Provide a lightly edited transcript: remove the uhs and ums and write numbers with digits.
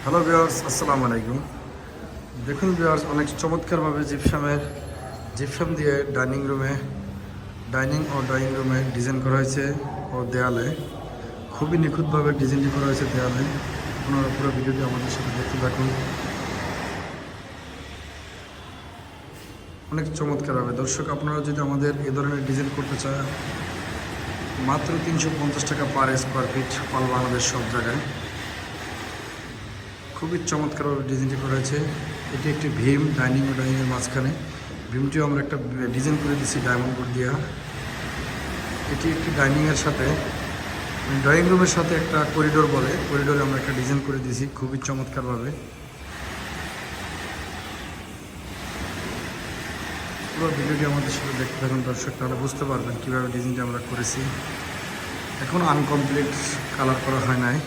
Hello viewers, আসসালামু আলাইকুম। দেখুন ভিউয়ার্স, অনেক চমৎকারভাবে জিপসাম দিয়ে ডাইনিং ও ড্রয়িং রুমে ডিজাইন করা হয়েছে ও দেয়ালে খুবই নিখুঁতভাবে ডিজাইনটি করা হয়েছে দেয়ালে। আপনারা পুরো ভিডিওটি আমাদের সাথে দেখতে থাকুন। অনেক চমৎকারভাবে দর্শক, আপনারা যদি আমাদের এ ধরনের ডিজাইন করতে চান, মাত্র 350 টাকা per square feet, all Bangladesh সব জায়গায়। খুবই চমৎকারভাবে ডিজাইনটি করা হয়েছে। এটি একটি ভীম, ডাইনিং ও ডাইনিংয়ের মাঝখানে ভীমটিও আমরা একটা ডিজাইন করে দিচ্ছি ডায়মন্ড বোর্ড দিয়া। এটি একটি ডাইনিংয়ের সাথে, ড্রয়িং রুমের সাথে একটা করিডোর বলে, করিডোরে আমরা একটা ডিজাইন করে দিয়েছি খুবই চমৎকারভাবে। পুরো ভিডিওটি আমাদের সাথে দেখতে থাকুন দর্শক, তাহলে বুঝতে পারবেন কীভাবে ডিজাইনটি আমরা করেছি। এখনও আনকমপ্লিট, কালার করা হয় নাই।